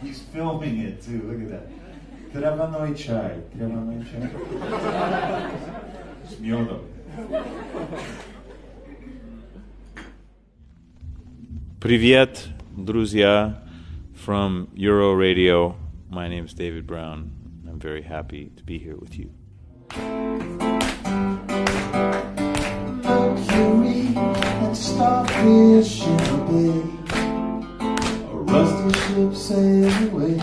He's filming it too. Look at that. Травяной чай. Травяной чай. С медом. Привет, друзья, from Eўрарадыё. My name is Дэвид Браўн. I'm very happy to be here with you. Mercury and starfish in the bay, a rusty ship sails away.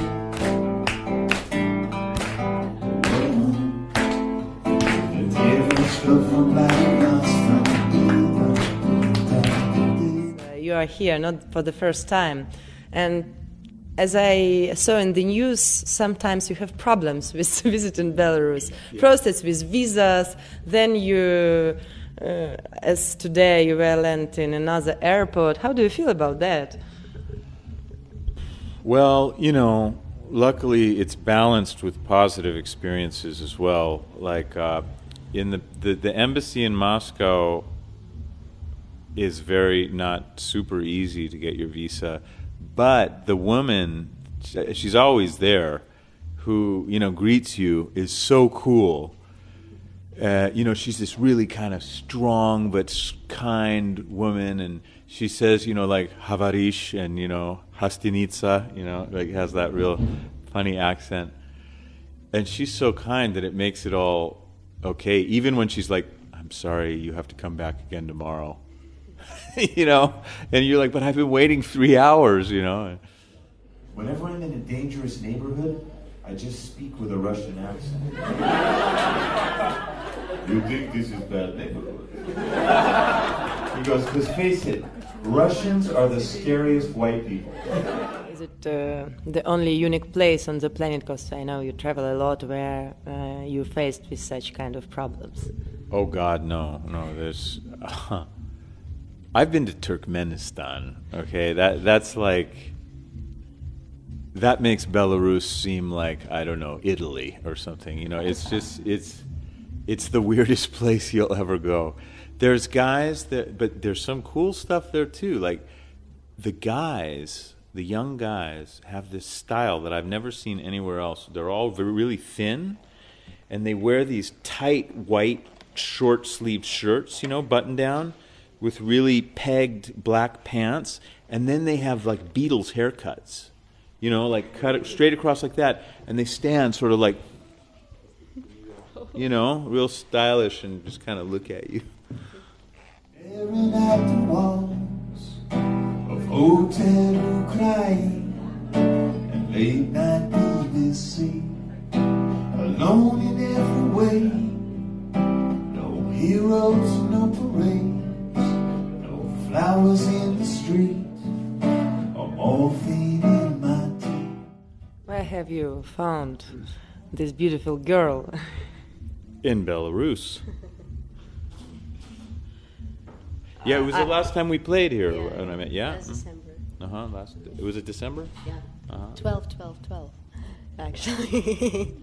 The different struck from black glass from You are here not for the first time, and as I saw in the news, sometimes you have problems with visiting Belarus. First it's with visas, then you, as today, you were landed in another airport. How do you feel about that? Well, you know, luckily it's balanced with positive experiences as well. Like in the embassy in Moscow is very not super easy to get your visa. But the woman, she's always there, who, you know, greets you, is so cool. You know, she's this really kind of strong but kind woman, and she says, you know, like, havarish and, you know, hastinitsa, you know, like has that real funny accent. And she's so kind that it makes it all okay, even when she's like, I'm sorry, you have to come back again tomorrow. You know, and you're like, but I've been waiting 3 hours, you know. Whenever I'm in a dangerous neighborhood, I just speak with a Russian accent. You think this is bad neighborhood? He goes, because face it, Russians are the scariest white people. Is it the only unique place on the planet, because I know you travel a lot, where you're faced with such kind of problems? Oh, God, no, there's... I've been to Turkmenistan, okay? That's like... That makes Belarus seem like, I don't know, Italy or something. You know, it's just, it's the weirdest place you'll ever go. There's guys that, but there's some cool stuff there too. Like the guys, the young guys have this style that I've never seen anywhere else. They're all really thin, and they wear these tight white short-sleeved shirts, you know, button down, with really pegged black pants, and then they have like Beatles haircuts, you know, like cut it straight across like that, and they stand sort of like, you know, real stylish and just kind of look at you. Staring at the walls of Hotel Ukraine and late night BBC, alone in every way, no heroes, no parades, no flowers in the street, or morphine in my tea. Where have you found this beautiful girl? In Belarus. Yeah, it was the last time we played here when I met. Yeah. Last December. Was it December? Yeah. 12, actually.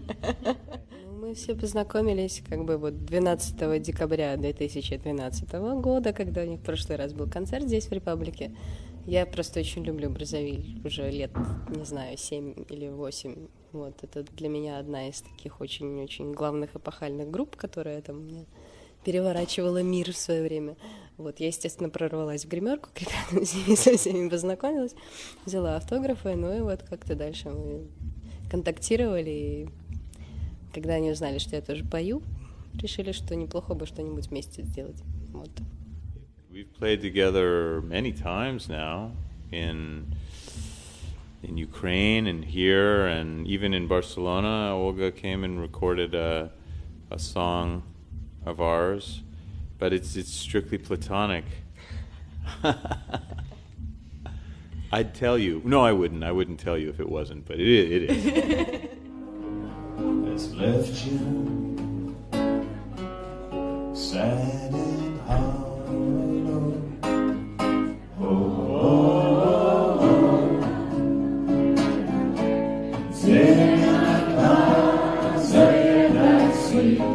Мы все познакомились как бы вот 12 декабря 2012 года, когда у них в прошлый раз был концерт здесь, в Репаблике. Я просто очень люблю Brazzaville уже лет, не знаю, 7 или 8. Вот, это для меня одна из таких очень-очень главных эпохальных групп, которая там мне переворачивала мир в свое время. Вот, я, естественно, прорвалась в гримерку, к ребятам со всеми познакомилась, взяла автографы, ну и вот как-то дальше мы контактировали, и когда они узнали, что я тоже пою, решили, что неплохо бы что-нибудь вместе сделать. Вот. We've played together many times now in Ukraine and here, and even in Barcelona. Olga came and recorded a song of ours, but it's strictly platonic. I'd tell you. No, I wouldn't. I wouldn't tell you if it wasn't, but it is. That's left you sad and hollow. Oh, oh, oh, oh. Say that I say that sweet. Oh,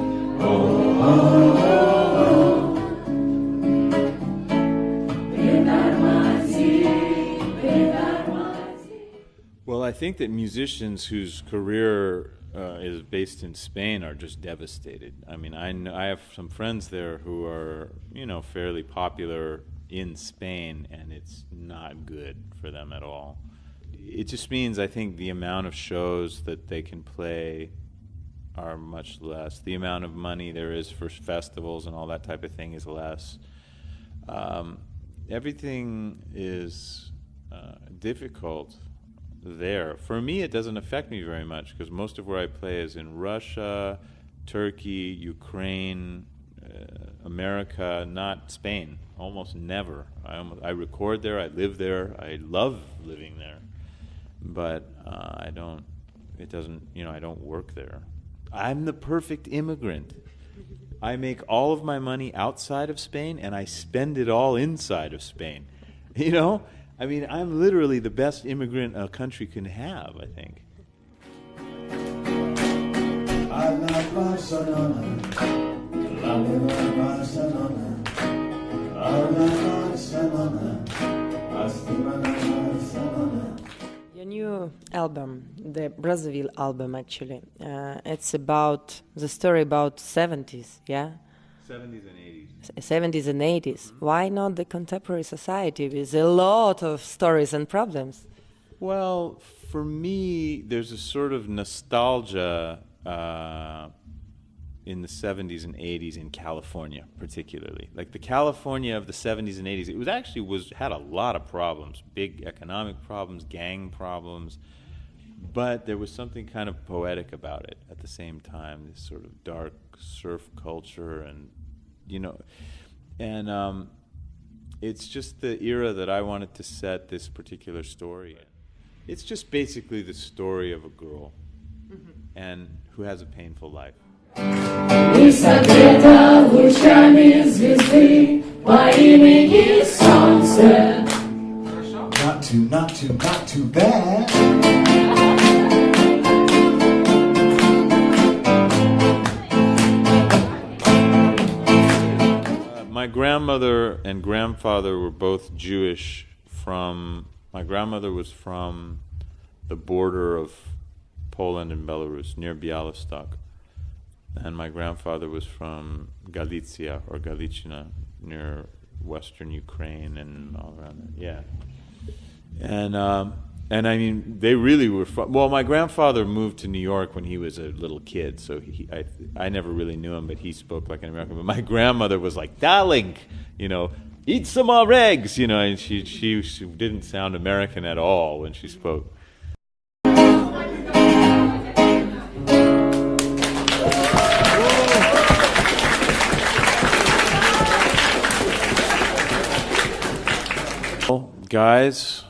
oh, oh, oh. Well, I think that musicians whose career is based in Spain are just devastated. I mean, I have some friends there who are, fairly popular in Spain, and it's not good for them at all. It just means, I think, the amount of shows that they can play are much less. The amount of money there is for festivals and all that type of thing is less. Everything is difficult there. For me, it doesn't affect me very much because most of where I play is in Russia, Turkey, Ukraine, America, not Spain. Almost never. I record there. I live there. I love living there, but I don't. It doesn't. I don't work there. I'm the perfect immigrant. I make all of my money outside of Spain, and I spend it all inside of Spain. I mean, I'm literally the best immigrant a country can have, I think. I love Barcelona, Barcelona, I love Barcelona, Barcelona. Your new album, the Brazzaville album, actually, it's about the story about 70s, yeah? 70s and 80s. 70s and 80s. Why not the contemporary society with a lot of stories and problems? Well, for me, there's a sort of nostalgia in the 70s and 80s in California, particularly. Like the California of the 70s and 80s, it had a lot of problems, big economic problems, gang problems, but there was something kind of poetic about it at the same time, this sort of dark surf culture and it's just the era that I wanted to set this particular story in. It's just basically the story of a girl and who has a painful life. Not too bad. My grandmother and grandfather were both Jewish my grandmother was from the border of Poland and Belarus, near Białystok. And my grandfather was from Galicia, or Galicina, near western Ukraine and all around there. Yeah. And I mean, they really were well, my grandfather moved to New York when he was a little kid, so I never really knew him, but he spoke like an American. But my grandmother was like, darling, eat some more eggs, and she didn't sound American at all when she spoke. Well, guys,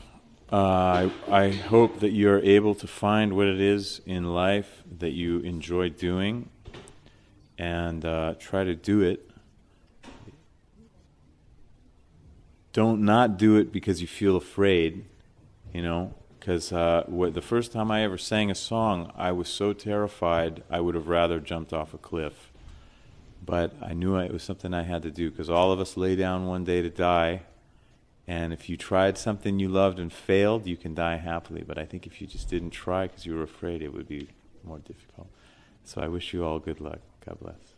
I hope that you're able to find what it is in life that you enjoy doing and try to do it. Don't not do it because you feel afraid, because the first time I ever sang a song, I was so terrified I would have rather jumped off a cliff. But I knew it was something I had to do because all of us lay down one day to die. And if you tried something you loved and failed, you can die happily. But I think if you just didn't try because you were afraid, it would be more difficult. So I wish you all good luck. God bless.